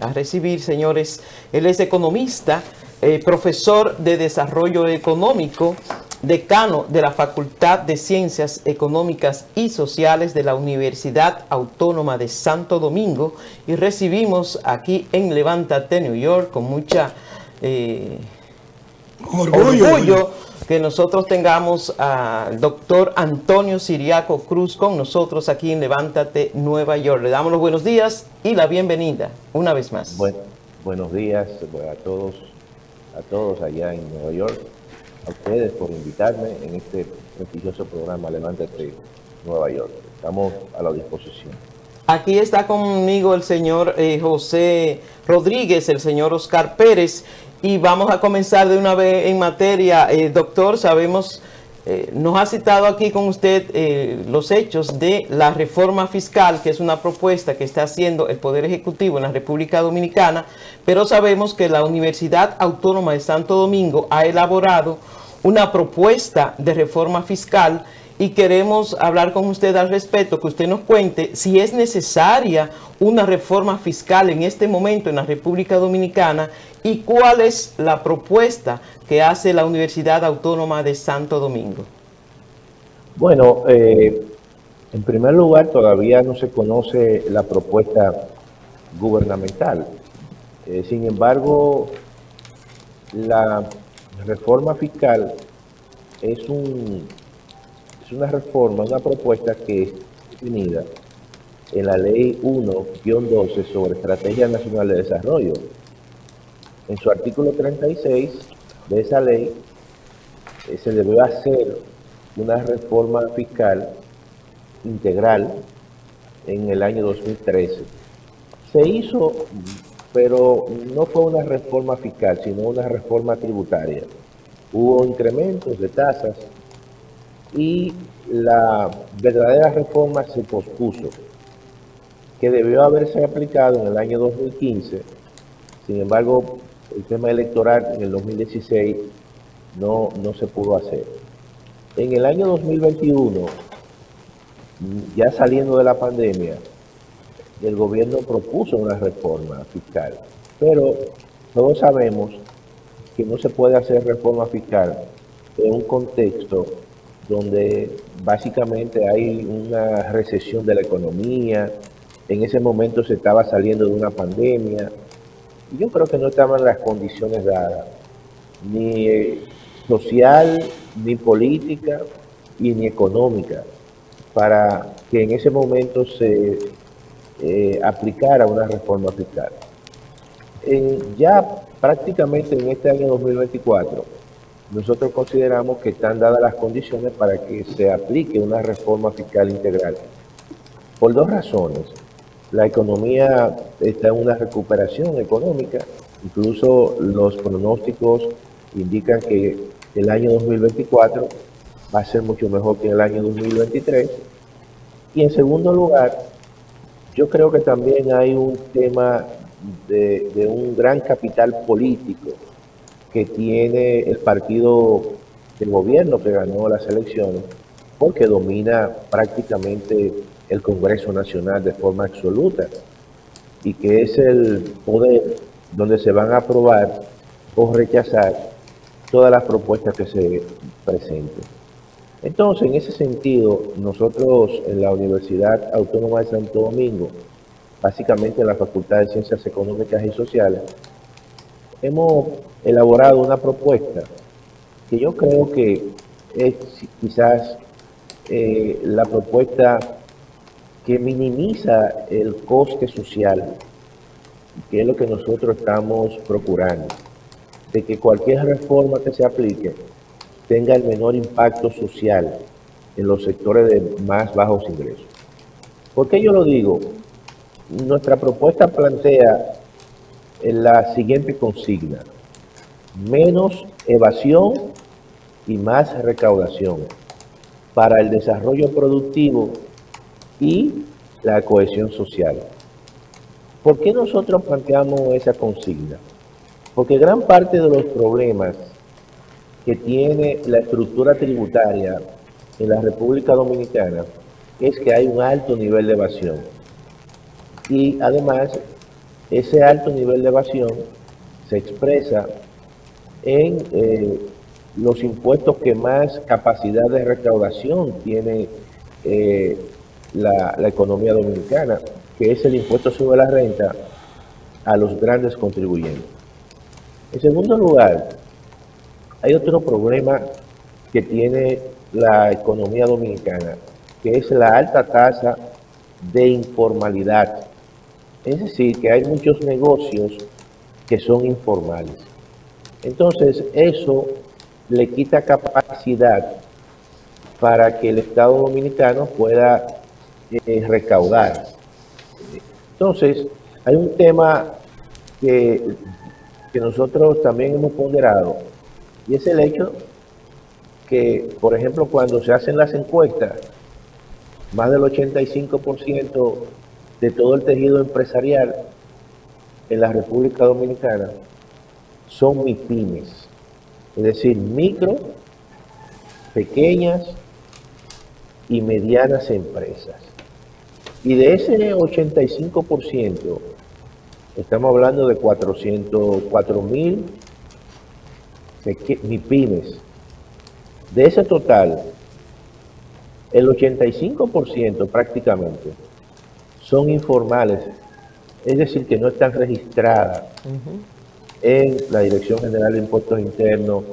a recibir, señores. Él es economista, profesor de Desarrollo Económico, decano de la Facultad de Ciencias Económicas y Sociales de la Universidad Autónoma de Santo Domingo, y recibimos aquí en Levántate, New York, con mucha orgullo que nosotros tengamos al doctor Antonio Siriaco Cruz con nosotros aquí en Levántate, Nueva York. Le damos los buenos días y la bienvenida una vez más. Buenos días a todos allá en Nueva York, a ustedes por invitarme en este prestigioso programa Levántate, Nueva York. Estamos a la disposición. Aquí está conmigo el señor José Rodríguez, el señor Oscar Pérez, y vamos a comenzar de una vez en materia. Doctor, sabemos, nos ha citado aquí con usted los hechos de la reforma fiscal, que es una propuesta que está haciendo el Poder Ejecutivo en la República Dominicana, pero sabemos que la Universidad Autónoma de Santo Domingo ha elaborado una propuesta de reforma fiscal y queremos hablar con usted al respecto, que usted nos cuente si es necesaria una reforma fiscal en este momento en la República Dominicana y cuál es la propuesta que hace la Universidad Autónoma de Santo Domingo. Bueno, en primer lugar, todavía no se conoce la propuesta gubernamental. Sin embargo, la reforma fiscal es una reforma, una propuesta que es definida en la Ley 1-12 sobre Estrategia Nacional de Desarrollo. En su artículo 36 de esa ley se debió hacer una reforma fiscal integral en el año 2013. Se hizo, pero no fue una reforma fiscal, sino una reforma tributaria. Hubo incrementos de tasas y la verdadera reforma se pospuso, que debió haberse aplicado en el año 2015. Sin embargo, el tema electoral en el 2016 no se pudo hacer. En el año 2021, ya saliendo de la pandemia, el gobierno propuso una reforma fiscal, pero todos sabemos que no se puede hacer reforma fiscal en un contexto donde básicamente hay una recesión de la economía. En ese momento se estaba saliendo de una pandemia y yo creo que no estaban las condiciones dadas, ni social, ni política y ni económica, para que en ese momento se aplicara una reforma fiscal. Ya prácticamente en este año 2024, nosotros consideramos que están dadas las condiciones para que se aplique una reforma fiscal integral. Por dos razones. La economía está en una recuperación económica, incluso los pronósticos indican que el año 2024 va a ser mucho mejor que el año 2023. Y en segundo lugar, yo creo que también hay un tema de un gran capital político que tiene el partido del gobierno que ganó las elecciones, porque domina prácticamente el Congreso Nacional de forma absoluta, y que es el poder donde se van a aprobar o rechazar todas las propuestas que se presenten. Entonces, en ese sentido, nosotros en la Universidad Autónoma de Santo Domingo, básicamente en la Facultad de Ciencias Económicas y Sociales, hemos elaborado una propuesta que yo creo que es quizás la propuesta que minimiza el coste social, que es lo que nosotros estamos procurando, de que cualquier reforma que se aplique tenga el menor impacto social en los sectores de más bajos ingresos. ¿Por qué yo lo digo? Nuestra propuesta plantea la siguiente consigna: menos evasión y más recaudación para el desarrollo productivo y la cohesión social. ¿Por qué nosotros planteamos esa consigna? Porque gran parte de los problemas que tiene la estructura tributaria en la República Dominicana es que hay un alto nivel de evasión. Y además, ese alto nivel de evasión se expresa en los impuestos que más capacidad de recaudación tiene la economía dominicana, que es el impuesto sobre la renta a los grandes contribuyentes. En segundo lugar, hay otro problema que tiene la economía dominicana, que es la alta tasa de informalidad. Es decir, que hay muchos negocios que son informales. Entonces, eso le quita capacidad para que el Estado dominicano pueda recaudar. Entonces, hay un tema que nosotros también hemos ponderado, y es el hecho que, por ejemplo, cuando se hacen las encuestas, más del 85% de todo el tejido empresarial en la República Dominicana son MIPYMES, es decir, micro, pequeñas y medianas empresas. Y de ese 85%, estamos hablando de 404.000 MIPYMES. De ese total, el 85% prácticamente son informales, es decir, que no están registradas en la Dirección General de Impuestos Internos,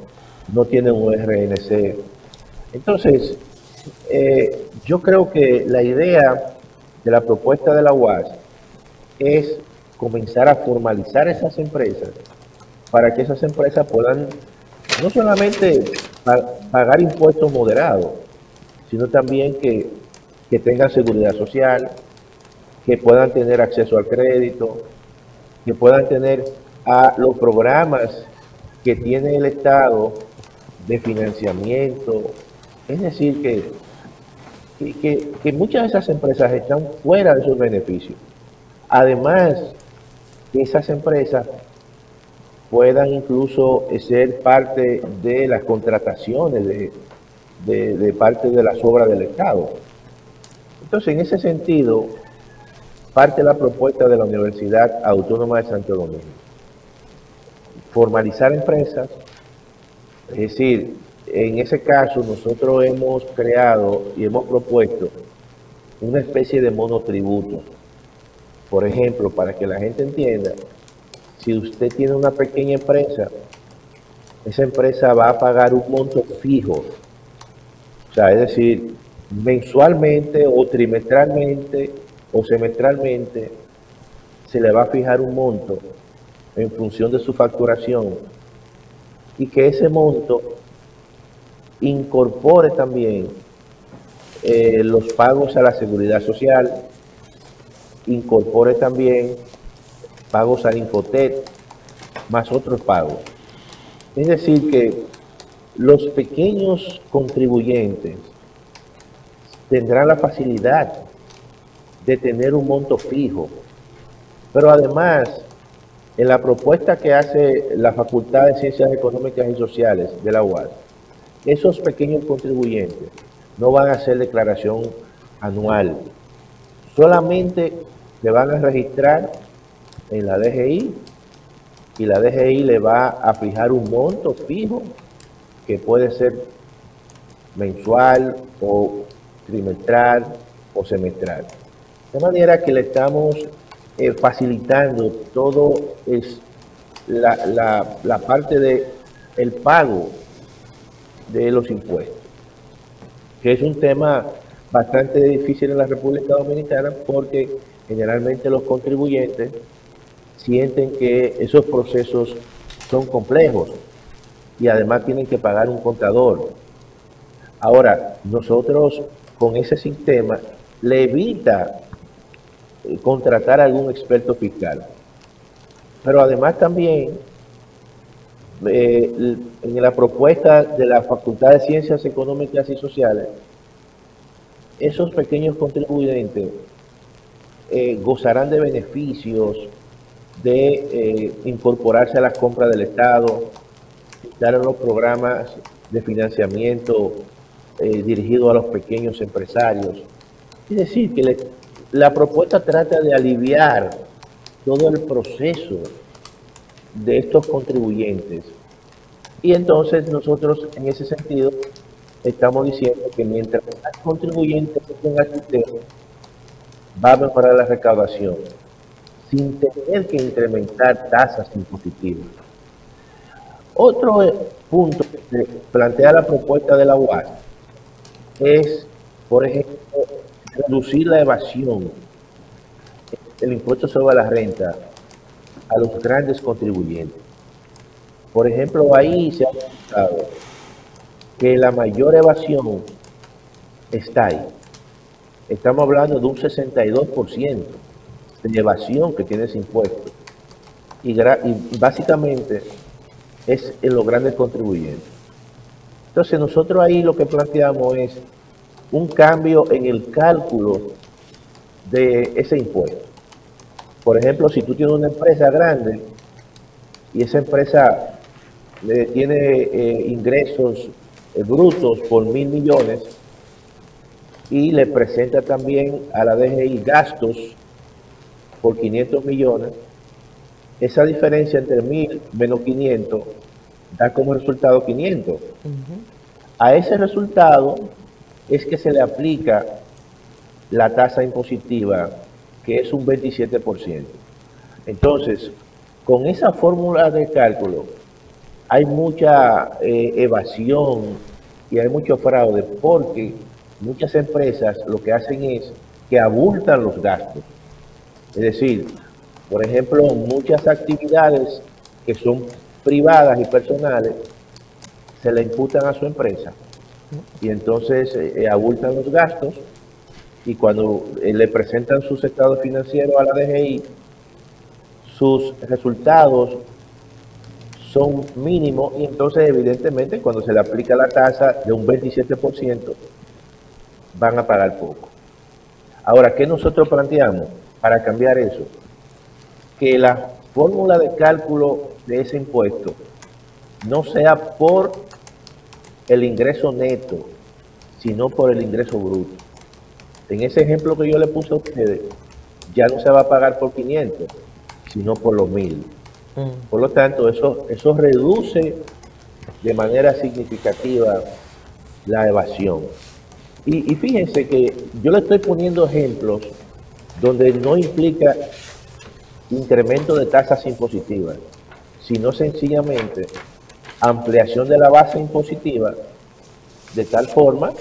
no tienen un RNC. Entonces, yo creo que la idea de la propuesta de la UAS es comenzar a formalizar esas empresas para que esas empresas puedan no solamente pagar impuestos moderados, sino también que tengan seguridad social, que puedan tener acceso al crédito, que puedan tener a los programas que tiene el Estado de financiamiento. Es decir, que muchas de esas empresas están fuera de esos beneficios. Además, que esas empresas puedan incluso ser parte de las contrataciones de parte de las obras del Estado. Entonces, en ese sentido, parte la propuesta de la Universidad Autónoma de Santo Domingo. Formalizar empresas, es decir, en ese caso nosotros hemos creado y hemos propuesto una especie de monotributo. Por ejemplo, para que la gente entienda, si usted tiene una pequeña empresa, esa empresa va a pagar un monto fijo. O sea, es decir, mensualmente o trimestralmente o semestralmente se le va a fijar un monto en función de su facturación y que ese monto incorpore también los pagos a la seguridad social, incorpore también pagos al Infotet, más otros pagos. Es decir, que los pequeños contribuyentes tendrán la facilidad de tener un monto fijo, pero además, en la propuesta que hace la Facultad de Ciencias Económicas y Sociales de la UAS, esos pequeños contribuyentes no van a hacer declaración anual, solamente se van a registrar en la DGI y la DGI le va a fijar un monto fijo que puede ser mensual o trimestral o semestral. De manera que le estamos facilitando todo es la parte de el pago de los impuestos, que es un tema bastante difícil en la República Dominicana porque generalmente los contribuyentes sienten que esos procesos son complejos y además tienen que pagar un contador. Ahora, nosotros con ese sistema le evita contratar a algún experto fiscal. Pero además también, en la propuesta de la Facultad de Ciencias Económicas y Sociales, esos pequeños contribuyentes gozarán de beneficios de incorporarse a las compras del Estado, estar en los programas de financiamiento dirigidos a los pequeños empresarios. Es decir, que la propuesta trata de aliviar todo el proceso de estos contribuyentes. Y entonces nosotros en ese sentido estamos diciendo que mientras más contribuyentes estén al sistema, va a mejorar la recaudación sin tener que incrementar tasas impositivas. Otro punto que plantea la propuesta de la UAS es, por ejemplo, reducir la evasión del impuesto sobre la renta a los grandes contribuyentes. Por ejemplo, ahí se ha demostrado que la mayor evasión está ahí. Estamos hablando de un 62% de evasión que tiene ese impuesto. Y básicamente es en los grandes contribuyentes. Entonces nosotros ahí lo que planteamos es un cambio en el cálculo de ese impuesto. Por ejemplo, si tú tienes una empresa grande y esa empresa tiene ingresos brutos por 1.000 millones y le presenta también a la DGI gastos por 500 millones, esa diferencia entre 1.000 menos 500 da como resultado 500. A ese resultado es que se le aplica la tasa impositiva, que es un 27%. Entonces, con esa fórmula de cálculo, hay mucha evasión y hay mucho fraude, porque muchas empresas lo que hacen es que abultan los gastos. Es decir, por ejemplo, muchas actividades que son privadas y personales se le imputan a su empresa y entonces abultan los gastos, y cuando le presentan sus estados financieros a la DGI, sus resultados son mínimos, y entonces evidentemente cuando se le aplica la tasa de un 27% van a pagar poco. Ahora, ¿qué nosotros planteamos para cambiar eso? Que la fórmula de cálculo de ese impuesto no sea por el ingreso neto, sino por el ingreso bruto. En ese ejemplo que yo le puse a ustedes, ya no se va a pagar por 500, sino por los 1.000. Por lo tanto, eso reduce de manera significativa la evasión. Y fíjense que yo le estoy poniendo ejemplos donde no implica incremento de tasas impositivas, sino sencillamente ampliación de la base impositiva de tal forma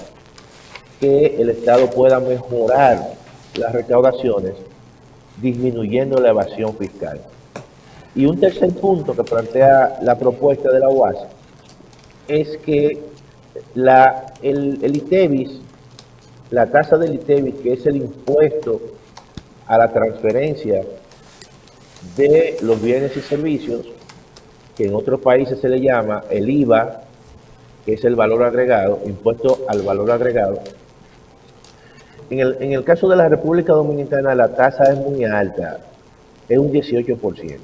que el Estado pueda mejorar las recaudaciones, disminuyendo la evasión fiscal. Y un tercer punto que plantea la propuesta de la UAS es que el ITEVIS, la tasa del ITEVIS, que es el impuesto a la transferencia de los bienes y servicios, que en otros países se le llama el IVA, que es el valor agregado, impuesto al valor agregado. En el caso de la República Dominicana la tasa es muy alta, es un 18%.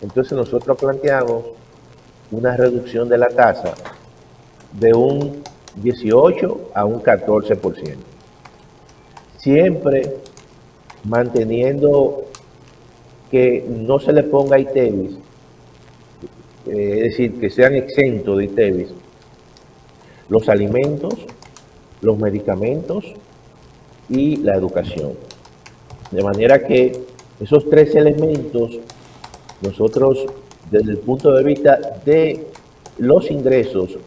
Entonces nosotros planteamos una reducción de la tasa de un 18 a un 14%. Siempre manteniendo que no se le ponga ITEVIS, es decir, que sean exentos de ITEVIS los alimentos, los medicamentos y la educación. De manera que esos tres elementos, nosotros desde el punto de vista de los ingresos,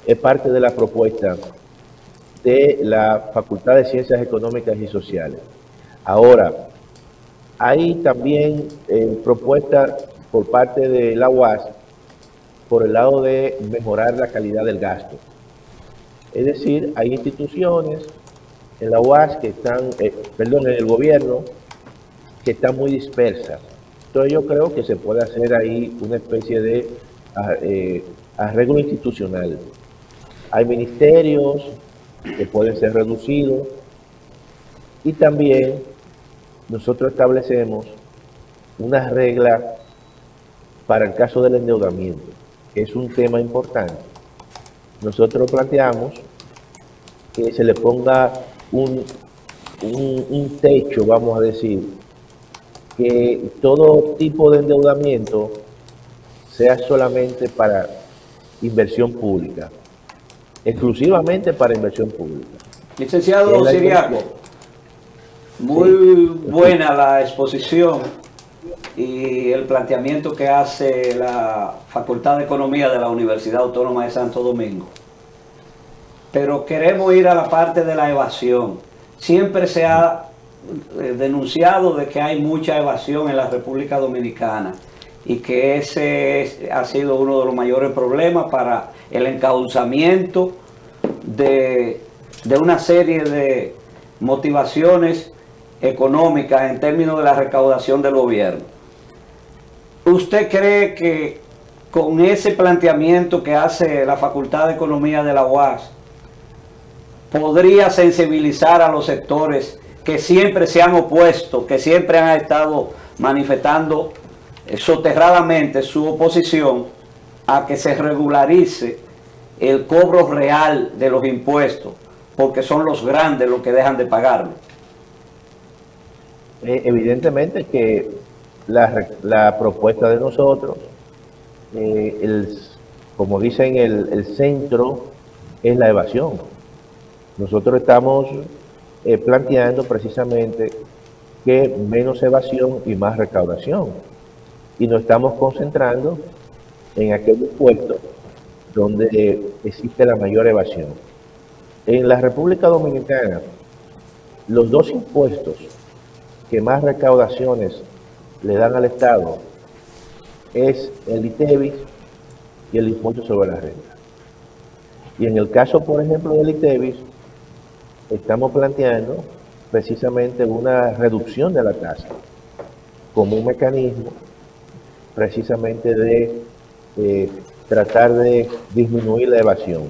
es parte de la propuesta de la Facultad de Ciencias Económicas y Sociales. Ahora, hay también propuestas por parte de la UAS por el lado de mejorar la calidad del gasto. Es decir, hay instituciones en la UAS que están, en el gobierno, que están muy dispersas. Entonces yo creo que se puede hacer ahí una especie de arreglo institucional. Hay ministerios que pueden ser reducidos, y también nosotros establecemos una regla para el caso del endeudamiento, que es un tema importante. Nosotros planteamos que se le ponga un techo, vamos a decir, que todo tipo de endeudamiento sea solamente para inversión pública, exclusivamente para inversión pública. Licenciado Siriaco, muy buena la exposición y el planteamiento que hace la Facultad de Economía de la Universidad Autónoma de Santo Domingo. Pero queremos ir a la parte de la evasión. Siempre se ha denunciado de que hay mucha evasión en la República Dominicana y que ese ha sido uno de los mayores problemas para el encauzamiento de una serie de motivaciones económicas en términos de la recaudación del gobierno. ¿Usted cree que con ese planteamiento que hace la Facultad de Economía de la UAS podría sensibilizar a los sectores que siempre se han opuesto, que siempre han estado manifestando soterradamente su oposición a que se regularice el cobro real de los impuestos, porque son los grandes los que dejan de pagarlo? Evidentemente que la propuesta de nosotros, como dicen, el centro es la evasión. Nosotros estamos planteando precisamente que menos evasión y más recaudación. Y nos estamos concentrando en aquellos puestos donde existe la mayor evasión. En la República Dominicana, los dos impuestos que más recaudaciones le dan al Estado es el ITEVIS y el impuesto sobre la renta. Y en el caso, por ejemplo, del ITEVIS, estamos planteando precisamente una reducción de la tasa como un mecanismo precisamente de tratar de disminuir la evasión.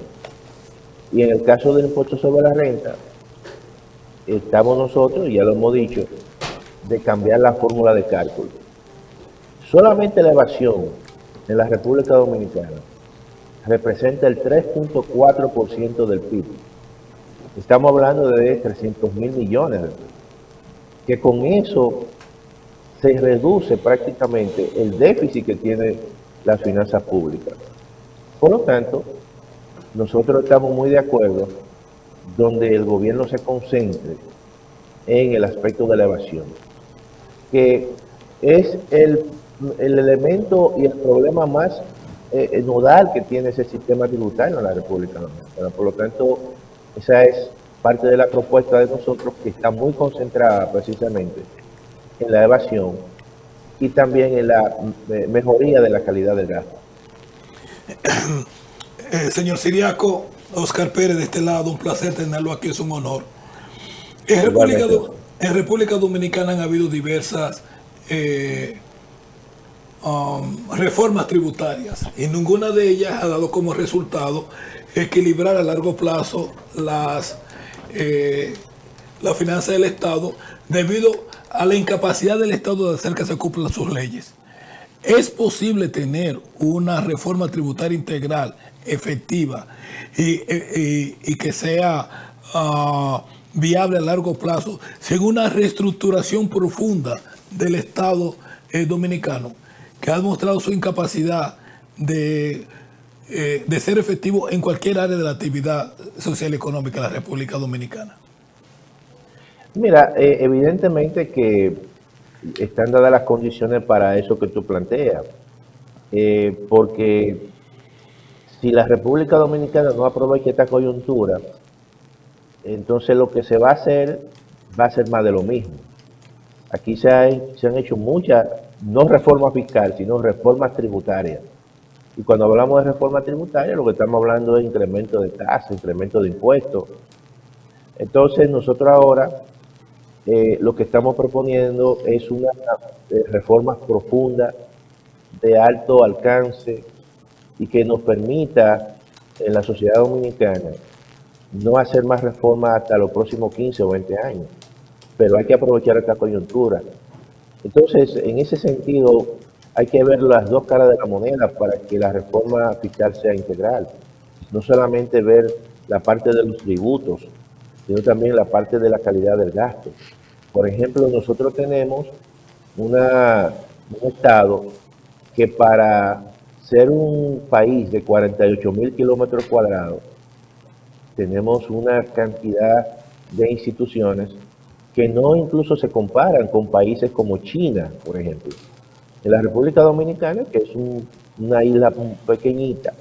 Y en el caso del impuesto sobre la renta, estamos nosotros, ya lo hemos dicho, de cambiar la fórmula de cálculo. Solamente la evasión en la República Dominicana representa el 3.4% del PIB. Estamos hablando de 300.000 millones de pesos, que con eso se reduce prácticamente el déficit que tiene las finanzas públicas. Por lo tanto, nosotros estamos muy de acuerdo donde el gobierno se concentre en el aspecto de la evasión, que es el elemento y el problema más nodal que tiene ese sistema tributario en la República Dominicana. Por lo tanto, esa es parte de la propuesta de nosotros, que está muy concentrada precisamente en la evasión y también en la mejoría de la calidad del gasto. Señor Siriaco, Oscar Pérez de este lado, un placer tenerlo aquí, es un honor. En República Dominicana han habido diversas reformas tributarias y ninguna de ellas ha dado como resultado equilibrar a largo plazo la finanza del Estado debido a la incapacidad del Estado de hacer que se cumplan sus leyes. ¿Es posible tener una reforma tributaria integral, efectiva y que sea viable a largo plazo sin una reestructuración profunda del Estado dominicano, que ha demostrado su incapacidad de ser efectivo en cualquier área de la actividad social y económica de la República Dominicana? Mira, evidentemente que están dadas las condiciones para eso que tú planteas, porque si la República Dominicana no aprovecha esta coyuntura, entonces lo que se va a hacer más de lo mismo. Aquí se han hecho muchas, no reformas fiscales, sino reformas tributarias. Y cuando hablamos de reforma tributaria, lo que estamos hablando es incremento de tasas, incremento de impuestos. Entonces nosotros ahora lo que estamos proponiendo es una reforma profunda, de alto alcance, y que nos permita en la sociedad dominicana no hacer más reformas hasta los próximos 15 o 20 años. Pero hay que aprovechar esta coyuntura. Entonces, en ese sentido, hay que ver las dos caras de la moneda para que la reforma fiscal sea integral. No solamente ver la parte de los tributos, sino también la parte de la calidad del gasto. Por ejemplo, nosotros tenemos un estado que para ser un país de 48.000 kilómetros cuadrados, tenemos una cantidad de instituciones que no incluso se comparan con países como China, por ejemplo. En la República Dominicana, que es una isla pequeñita,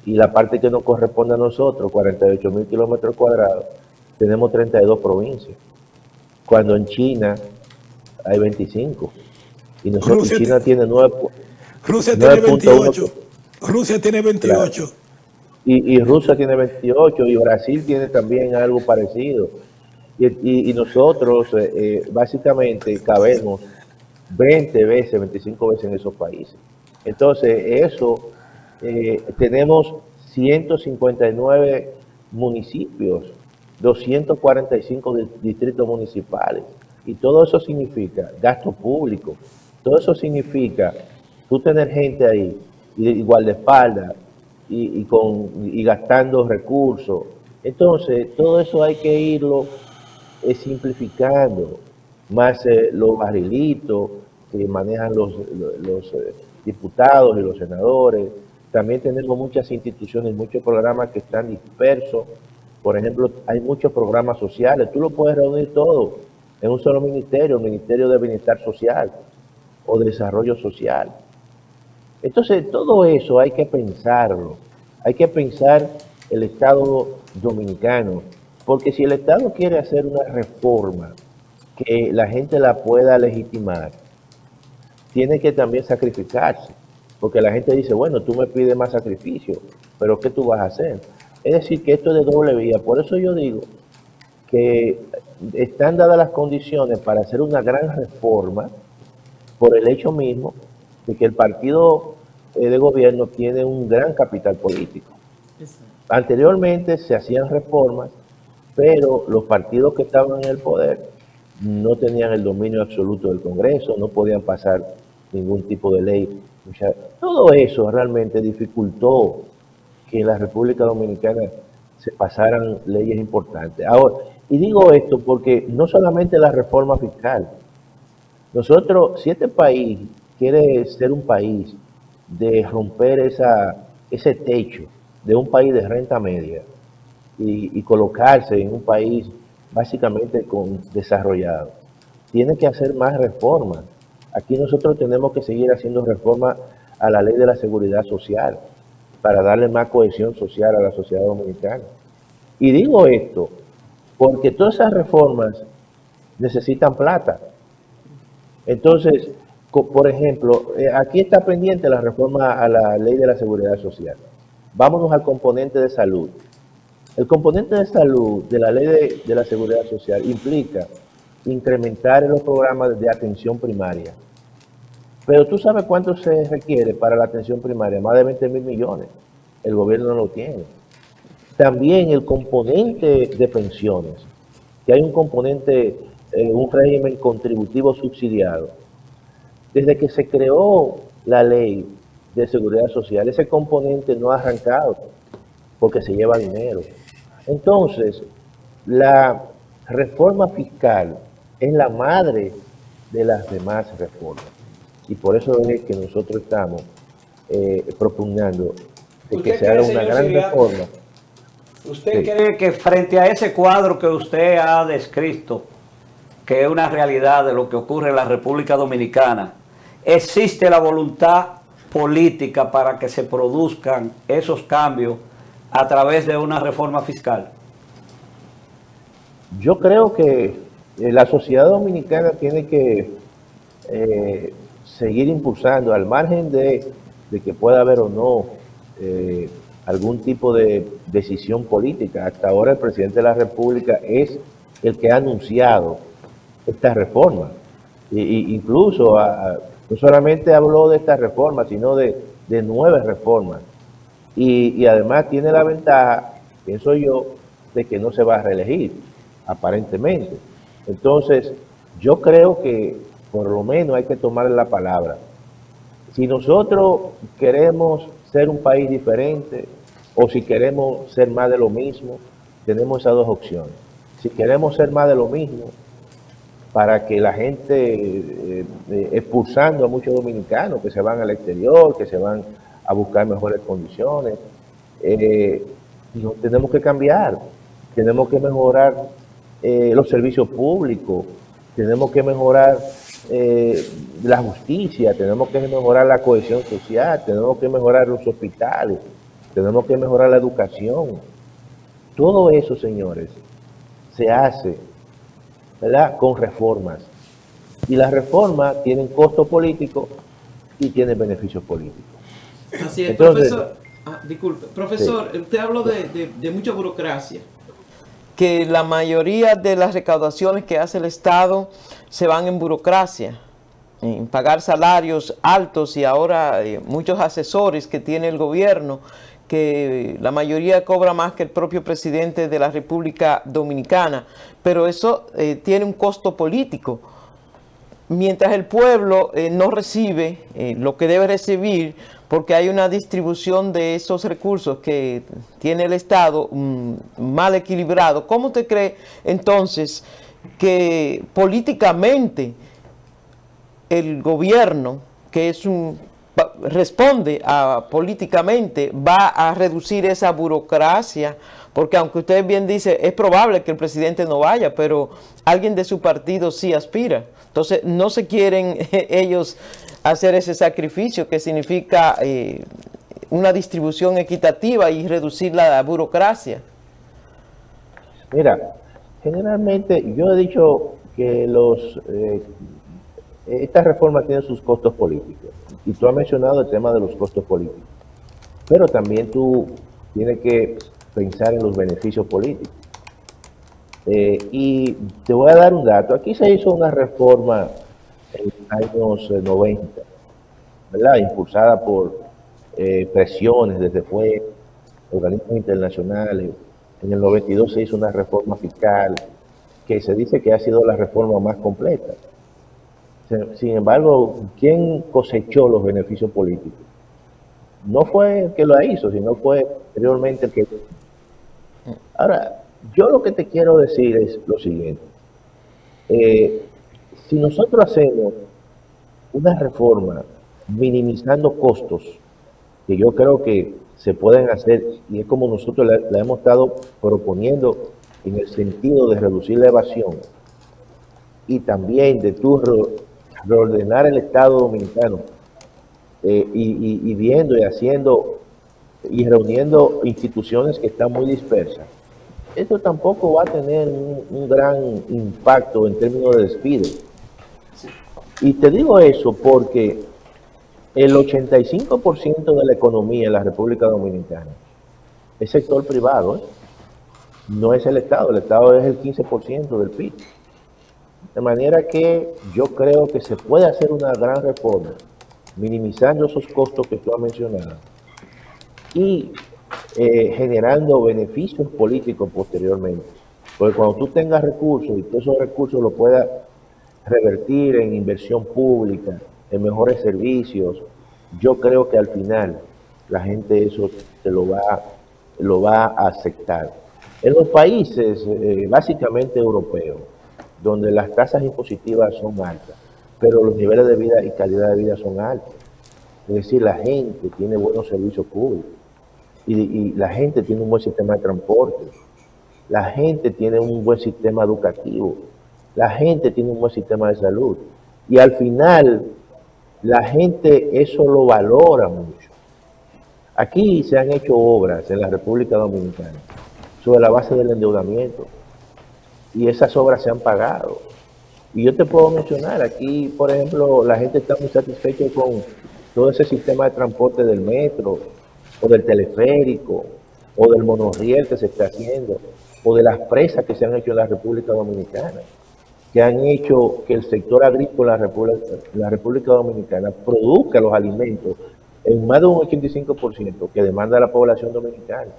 y la parte que nos corresponde a nosotros, 48.000 kilómetros cuadrados, tenemos 32 provincias, cuando en China hay 25. Y nosotros, China tiene 9. Rusia tiene 28. Rusia tiene 28. Claro. Y Rusia tiene 28 y Brasil tiene también algo parecido. Y nosotros básicamente cabemos 20 veces, 25 veces en esos países. Entonces, eso, tenemos 159 municipios, 245 distritos municipales. Y todo eso significa gasto público. Todo eso significa tú tener gente ahí, y guardaespaldas, y gastando recursos. Entonces, todo eso hay que irlo simplificando, más los barrilitos que manejan los diputados y los senadores. También tenemos muchas instituciones, muchos programas que están dispersos. Por ejemplo, hay muchos programas sociales, tú lo puedes reunir todo en un solo ministerio, el Ministerio de Bienestar Social o de Desarrollo Social. Entonces, todo eso hay que pensarlo, hay que pensar el Estado dominicano, porque si el Estado quiere hacer una reforma que la gente la pueda legitimar, tiene que también sacrificarse, porque la gente dice, bueno, tú me pides más sacrificio, pero ¿qué tú vas a hacer? Es decir, que esto es de doble vía. Por eso yo digo que están dadas las condiciones para hacer una gran reforma, por el hecho mismo de que el partido de gobierno tiene un gran capital político. Anteriormente se hacían reformas, pero los partidos que estaban en el poder no tenían el dominio absoluto del Congreso, no podían pasar ningún tipo de ley. Todo eso realmente dificultó que en la República Dominicana se pasaran leyes importantes. Ahora, y digo esto porque no solamente la reforma fiscal. Nosotros, si este país quiere ser un país de romper ese techo de un país de renta media y colocarse en un país básicamente desarrollado, tiene que hacer más reformas. Aquí nosotros tenemos que seguir haciendo reformas a la ley de la seguridad social para darle más cohesión social a la sociedad dominicana. Y digo esto porque todas esas reformas necesitan plata. Entonces, por ejemplo, aquí está pendiente la reforma a la ley de la seguridad social. Vámonos al componente de salud. El componente de salud de la ley de la seguridad social implica incrementar los programas de atención primaria. Pero tú sabes cuánto se requiere para la atención primaria, más de 20.000 millones. El gobierno no lo tiene. También el componente de pensiones, que hay un componente, un régimen contributivo subsidiado. Desde que se creó la ley de seguridad social, ese componente no ha arrancado porque se lleva dinero. Entonces, la reforma fiscal es la madre de las demás reformas. Y por eso es que nosotros estamos propugnando de que se haga una gran reforma. ¿Usted cree que frente a ese cuadro que usted ha descrito, que es una realidad de lo que ocurre en la República Dominicana, existe la voluntad política para que se produzcan esos cambios a través de una reforma fiscal? Yo creo que la sociedad dominicana tiene que seguir impulsando, al margen de que pueda haber o no algún tipo de decisión política. Hasta ahora el presidente de la República es el que ha anunciado esta reforma. Incluso no solamente habló de esta reforma, sino de 9 reformas. Y además tiene la ventaja, pienso yo, de que no se va a reelegir, aparentemente. Entonces, yo creo que por lo menos hay que tomarle la palabra. Si nosotros queremos ser un país diferente o si queremos ser más de lo mismo, tenemos esas dos opciones. Si queremos ser más de lo mismo, para que la gente, expulsando a muchos dominicanos que se van al exterior, que se van a buscar mejores condiciones. Tenemos que cambiar, tenemos que mejorar los servicios públicos, tenemos que mejorar la justicia, tenemos que mejorar la cohesión social, tenemos que mejorar los hospitales, tenemos que mejorar la educación. Todo eso, señores, se hace, ¿verdad?, con reformas. Y las reformas tienen costo político y tienen beneficios políticos. Así es. Entonces, profesor. Disculpe, profesor, sí. Usted habló de mucha burocracia. Que la mayoría de las recaudaciones que hace el Estado se van en burocracia, en pagar salarios altos, y ahora muchos asesores que tiene el gobierno, que la mayoría cobra más que el propio presidente de la República Dominicana, pero eso tiene un costo político. Mientras el pueblo no recibe lo que debe recibir, porque hay una distribución de esos recursos que tiene el Estado mal equilibrado. ¿Cómo usted cree entonces que políticamente el gobierno, que es responde políticamente, va a reducir esa burocracia? Porque aunque usted bien dice, es probable que el presidente no vaya, pero alguien de su partido sí aspira. Entonces no se quieren ellos hacer ese sacrificio que significa una distribución equitativa y reducir la burocracia. Mira, generalmente yo he dicho que esta reforma tiene sus costos políticos, y tú has mencionado el tema de los costos políticos, pero también tú tienes que pensar en los beneficios políticos. Y te voy a dar un dato. Aquí se hizo una reforma en los años 90, ¿verdad?, impulsada por presiones desde fuera, organismos internacionales. En el 92 se hizo una reforma fiscal que se dice que ha sido la reforma más completa. Sin embargo, ¿quién cosechó los beneficios políticos? No fue el que lo hizo, sino fue anteriormente el que... Ahora, yo lo que te quiero decir es lo siguiente. Si nosotros hacemos una reforma minimizando costos, que yo creo que se pueden hacer, y es como nosotros la hemos estado proponiendo en el sentido de reducir la evasión y también de reordenar el Estado dominicano, y viendo y haciendo y reuniendo instituciones que están muy dispersas, esto tampoco va a tener un gran impacto en términos de despido. Y te digo eso porque el 85% de la economía en la República Dominicana es sector privado, no es el Estado es el 15% del PIB. De manera que yo creo que se puede hacer una gran reforma, minimizando esos costos que tú has mencionado y generando beneficios políticos posteriormente. Porque cuando tú tengas recursos y todos esos recursos los puedas revertir en inversión pública, en mejores servicios, yo creo que al final la gente eso te lo va a aceptar. En los países básicamente europeos, donde las tasas impositivas son altas, pero los niveles de vida y calidad de vida son altos, es decir, la gente tiene buenos servicios públicos, y la gente tiene un buen sistema de transporte, la gente tiene un buen sistema educativo, la gente tiene un buen sistema de salud, y al final la gente eso lo valora mucho. Aquí se han hecho obras en la República Dominicana sobre la base del endeudamiento, y esas obras se han pagado. Y yo te puedo mencionar, aquí por ejemplo la gente está muy satisfecha con todo ese sistema de transporte del metro, o del teleférico, o del monorriel que se está haciendo, o de las presas que se han hecho en la República Dominicana, que han hecho que el sector agrícola en la República Dominicana produzca los alimentos en más de un 85% que demanda la población dominicana.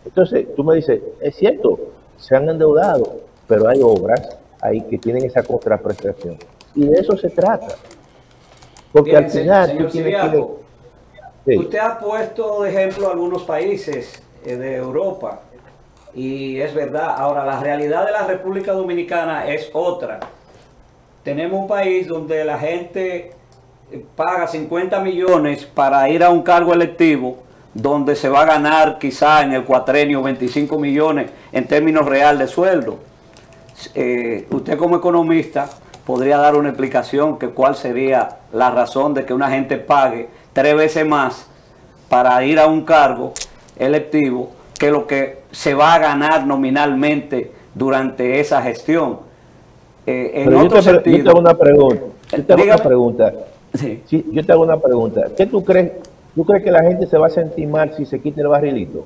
Entonces, tú me dices, es cierto, se han endeudado, pero hay obras ahí que tienen esa contraprestación. Y de eso se trata. Porque bien, al final señor tú tienes Siriaco, que... Sí. Usted ha puesto de ejemplo algunos países de Europa, y es verdad. Ahora, la realidad de la República Dominicana es otra. tenemos un país donde la gente paga 50 millones para ir a un cargo electivo, donde se va a ganar quizá en el cuatrenio 25 millones en términos real de sueldo. Usted como economista podría dar una explicación que cuál sería la razón de que una gente pague 3 veces más para ir a un cargo electivo que lo que se va a ganar nominalmente durante esa gestión. En otro sentido, yo te hago una pregunta. Yo te hago una pregunta. Sí. Sí, yo te hago una pregunta. ¿Qué tú crees? ¿Tú crees que la gente se va a sentir mal si se quita el barrilito?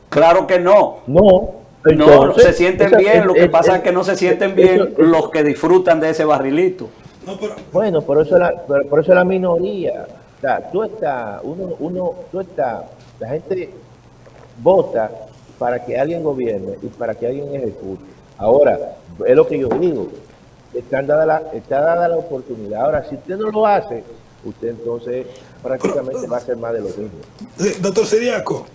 Claro que no. No. No, se sienten bien. Lo que pasa es que no se sienten bien los que disfrutan de ese barrilito. No, pero, Bueno, por eso es la minoría. O sea, la gente vota para que alguien gobierne y para que alguien ejecute. Ahora, es lo que yo digo, está dada la oportunidad. Ahora, si usted no lo hace, usted entonces prácticamente va a hacer más de lo mismo. doctor Siriaco,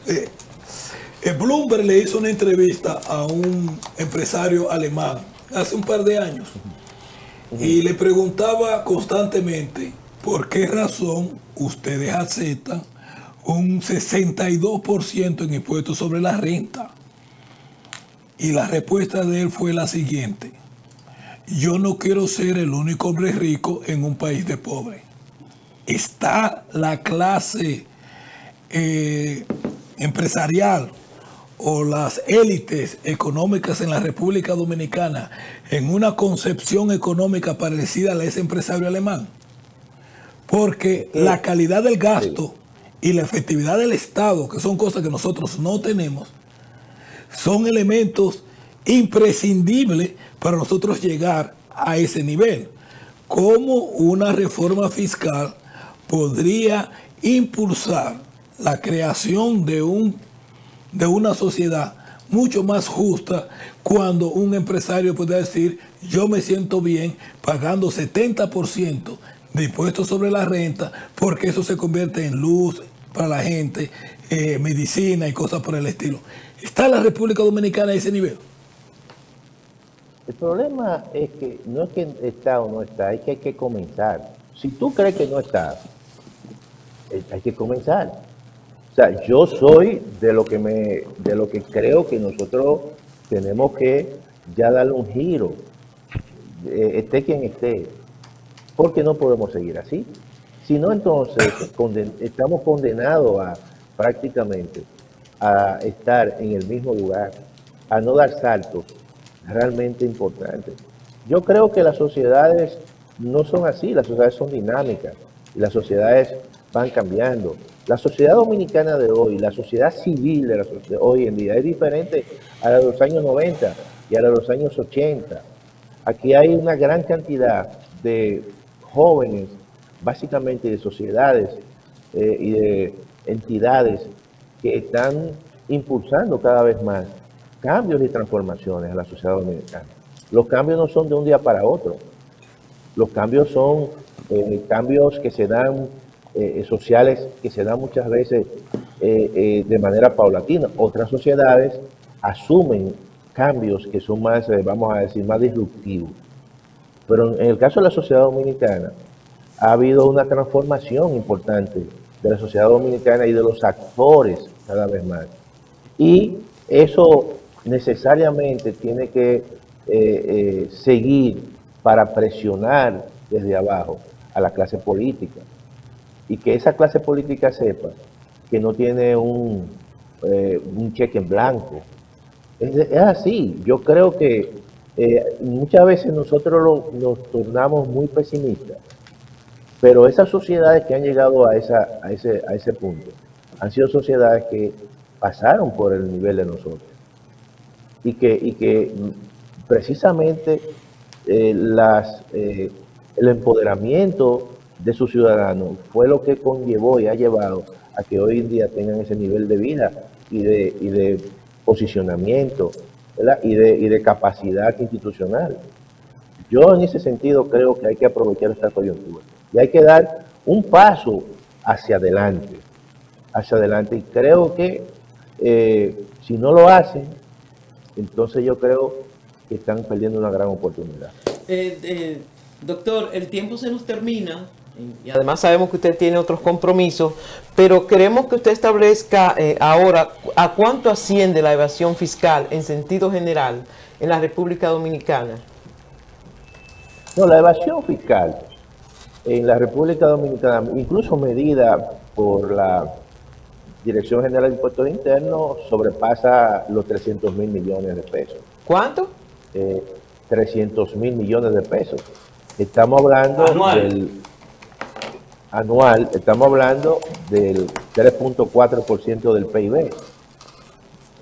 Bloomberg le hizo una entrevista a un empresario alemán hace un par de años y le preguntaba constantemente por qué razón ustedes aceptan un 62% en impuestos sobre la renta. Y la respuesta de él fue la siguiente: yo no quiero ser el único hombre rico en un país de pobres. Está la clase empresarial o las élites económicas en la República Dominicana en una concepción económica parecida a la de ese empresario alemán. Porque la calidad del gasto y la efectividad del Estado, que son cosas que nosotros no tenemos, son elementos imprescindibles para nosotros llegar a ese nivel. ¿Cómo una reforma fiscal podría impulsar la creación de una sociedad mucho más justa cuando un empresario puede decir: yo me siento bien pagando 70% de impuestos sobre la renta, porque eso se convierte en luz para la gente, medicina y cosas por el estilo? ¿Está la República Dominicana a ese nivel? El problema es que no es que está o no está, es que hay que comenzar. Si tú crees que no está, hay que comenzar. O sea, yo soy de lo que creo que nosotros tenemos que ya darle un giro, esté quien esté, porque no podemos seguir así. Si no, entonces estamos condenados prácticamente a estar en el mismo lugar, a no dar saltos realmente importantes. Yo creo que las sociedades no son así, las sociedades son dinámicas y las sociedades van cambiando. La sociedad dominicana de hoy, la sociedad civil de hoy en día es diferente a la de los años 90 y a la de los años 80. Aquí hay una gran cantidad de jóvenes, básicamente de sociedades y de entidades que están impulsando cada vez más cambios y transformaciones a la sociedad dominicana. Los cambios no son de un día para otro. Los cambios son cambios que se dan sociales, que se dan muchas veces de manera paulatina. Otras sociedades asumen cambios que son más, vamos a decir, más disruptivos. Pero en el caso de la sociedad dominicana, ha habido una transformación importante de la sociedad dominicana y de los actores cada vez más. Y eso necesariamente tiene que seguir para presionar desde abajo a la clase política. Y que esa clase política sepa que no tiene un cheque en blanco. Es así. Yo creo que muchas veces nosotros nos tornamos muy pesimistas, pero esas sociedades que han llegado a ese punto han sido sociedades que pasaron por el nivel de nosotros y que precisamente el empoderamiento de sus ciudadanos fue lo que conllevó y ha llevado a que hoy en día tengan ese nivel de vida y de posicionamiento, ¿verdad? y de capacidad institucional. Yo en ese sentido creo que hay que aprovechar esta coyuntura y hay que dar un paso hacia adelante, y creo que si no lo hacen, entonces yo creo que están perdiendo una gran oportunidad. Doctor, el tiempo se nos termina y además sabemos que usted tiene otros compromisos, pero queremos que usted establezca ahora a cuánto asciende la evasión fiscal en sentido general en la República Dominicana. No, la evasión fiscal en la República Dominicana, incluso medida por la Dirección General de Impuestos Internos, sobrepasa los 300 mil millones de pesos. ¿Cuánto? 300 mil millones de pesos. Estamos hablando anual, estamos hablando del 3.4% del PIB.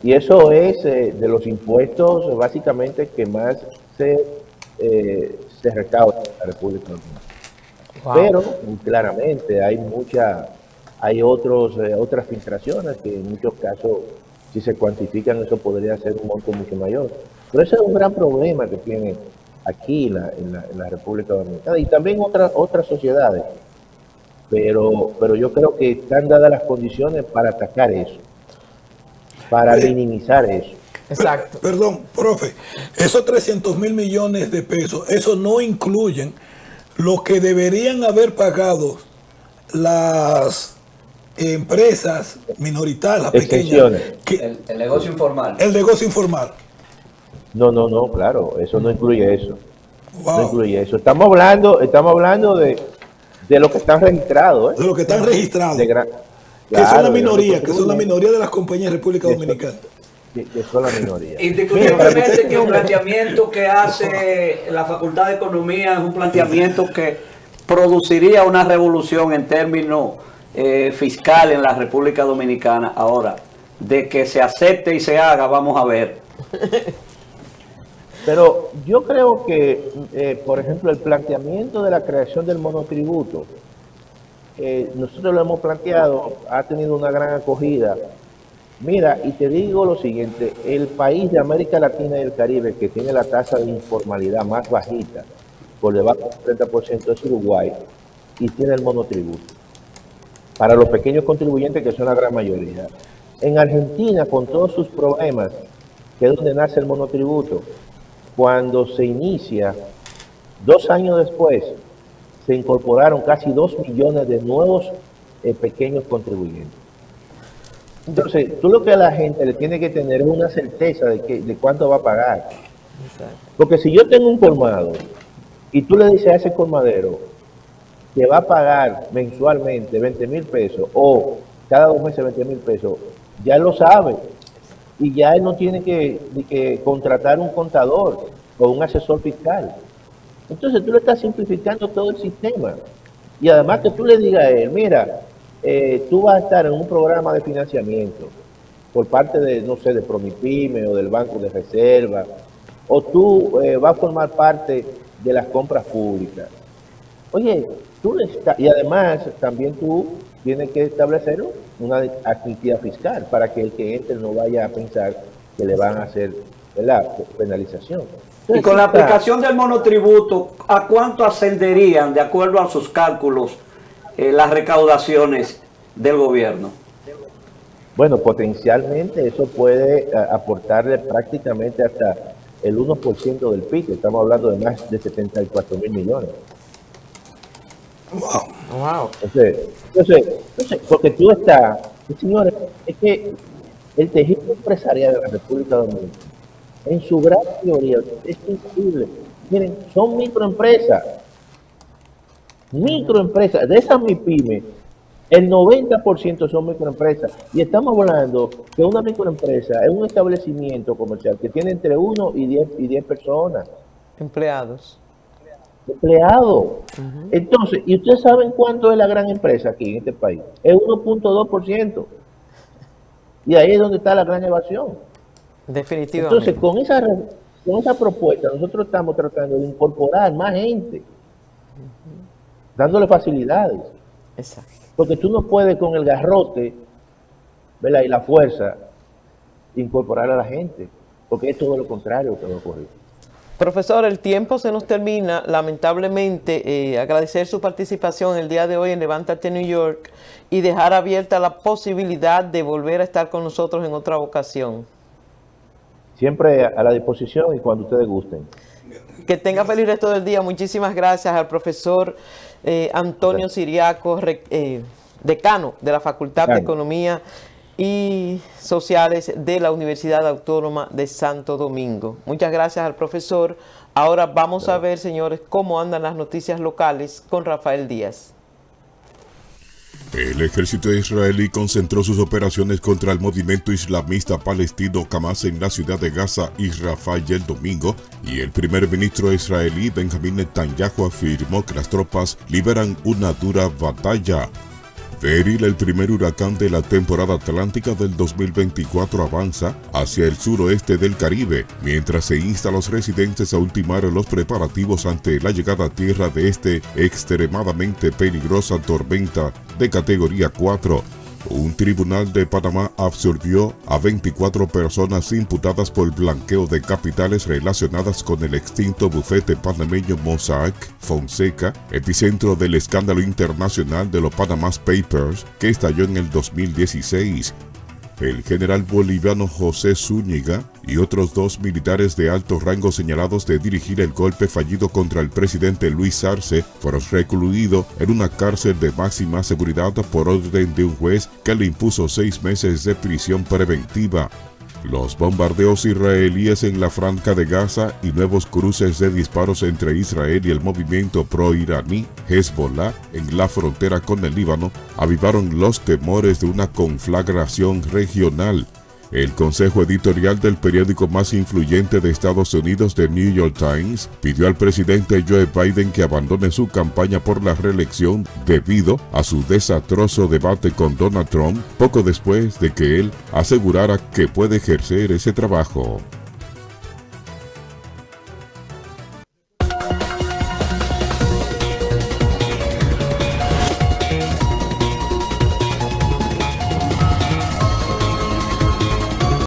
Y eso es de los impuestos básicamente que más se recauda en la República Dominicana. Wow. Pero claramente hay otras filtraciones que en muchos casos, si se cuantifican, eso podría ser un monto mucho mayor. Pero ese es un gran problema que tiene aquí en la República Dominicana y también otras sociedades. Pero yo creo que están dadas las condiciones para atacar eso, para minimizar eso. Exacto. Perdón, profe, esos 300 mil millones de pesos, eso no incluyen lo que deberían haber pagado las empresas minoritarias, pequeñas. El negocio informal. El negocio informal. No, claro, eso no incluye eso. Wow. No incluye eso. Estamos hablando de lo que están registrados. De lo que están registrados. Claro, que son la minoría, que son la minoría de las compañías de República Dominicana. Que son la minoría. Indiscutiblemente que el planteamiento que hace la Facultad de Economía es un planteamiento que produciría una revolución en términos fiscal en la República Dominicana. Ahora, de que se acepte y se haga, vamos a ver. Pero yo creo que, por ejemplo, el planteamiento de la creación del monotributo, nosotros lo hemos planteado, ha tenido una gran acogida. Mira, y te digo lo siguiente, el país de América Latina y el Caribe que tiene la tasa de informalidad más bajita, por debajo del 30%, es Uruguay, y tiene el monotributo. Para los pequeños contribuyentes, que son la gran mayoría. En Argentina, con todos sus problemas, que es donde nace el monotributo, cuando se inicia, 2 años después, se incorporaron casi 2 millones de nuevos pequeños contribuyentes. Entonces, tú lo que a la gente le tiene que tener es una certeza de cuánto va a pagar. Porque si yo tengo un colmado y tú le dices a ese colmadero que va a pagar mensualmente 20 mil pesos o cada 2 meses 20 mil pesos, ya él lo sabe. Y ya él no tiene que contratar un contador o un asesor fiscal. Entonces tú le estás simplificando todo el sistema. Y además que tú le digas a él, mira, tú vas a estar en un programa de financiamiento por parte de, no sé, de Promipyme o del Banco de Reserva, o tú vas a formar parte de las compras públicas. Oye, y además también tú tienes que establecer una actividad fiscal para que el que entre no vaya a pensar que le van a hacer la penalización. Entonces, y con la aplicación del monotributo, ¿a cuánto ascenderían, de acuerdo a sus cálculos, las recaudaciones del gobierno? Bueno, potencialmente eso puede aportarle prácticamente hasta el 1% del PIB. Estamos hablando de más de 74 mil millones. Wow. Entonces, porque tú estás, señores, es que el tejido empresarial de la República Dominicana, en su gran mayoría, es increíble. Miren, son microempresas. De esas MIPYME, el 90% son microempresas. Y estamos hablando que una microempresa es un establecimiento comercial que tiene entre 1 y 10 personas. Empleados. Entonces, ¿y ustedes saben cuánto es la gran empresa aquí en este país? Es 1.2%. Y ahí es donde está la gran evasión. Definitivamente. Entonces, con esa propuesta, nosotros estamos tratando de incorporar más gente, dándole facilidades. Exacto. Porque tú no puedes con el garrote, ¿verdad?, y la fuerza incorporar a la gente, porque es todo lo contrario que va a ocurrir. Profesor, el tiempo se nos termina. Lamentablemente, agradecer su participación el día de hoy en Levántate New York y dejar abierta la posibilidad de volver a estar con nosotros en otra ocasión. Siempre a la disposición y cuando ustedes gusten. Que tenga feliz resto del día. Muchísimas gracias al profesor Antonio Siriaco, decano de la Facultad de Economía y Sociales de la Universidad Autónoma de Santo Domingo. Muchas gracias al profesor. Ahora vamos a ver, señores, cómo andan las noticias locales con Rafael Díaz. El ejército israelí concentró sus operaciones contra el movimiento islamista palestino Hamas en la ciudad de Gaza y Rafah el domingo, y el primer ministro israelí Benjamín Netanyahu afirmó que las tropas liberan una dura batalla. Beryl, el primer huracán de la temporada atlántica del 2024, avanza hacia el suroeste del Caribe, mientras se insta a los residentes a ultimar los preparativos ante la llegada a tierra de este extremadamente peligrosa tormenta de categoría 4. Un tribunal de Panamá absolvió a 24 personas imputadas por blanqueo de capitales relacionadas con el extinto bufete panameño Mossack Fonseca, epicentro del escándalo internacional de los Panama Papers que estalló en el 2016. El general boliviano José Zúñiga y otros 2 militares de alto rango señalados de dirigir el golpe fallido contra el presidente Luis Arce fueron recluidos en una cárcel de máxima seguridad por orden de un juez que le impuso 6 meses de prisión preventiva. Los bombardeos israelíes en la Franja de Gaza y nuevos cruces de disparos entre Israel y el movimiento pro-iraní Hezbollah en la frontera con el Líbano avivaron los temores de una conflagración regional. El consejo editorial del periódico más influyente de Estados Unidos, The New York Times, pidió al presidente Joe Biden que abandone su campaña por la reelección debido a su desastroso debate con Donald Trump poco después de que él asegurara que puede ejercer ese trabajo.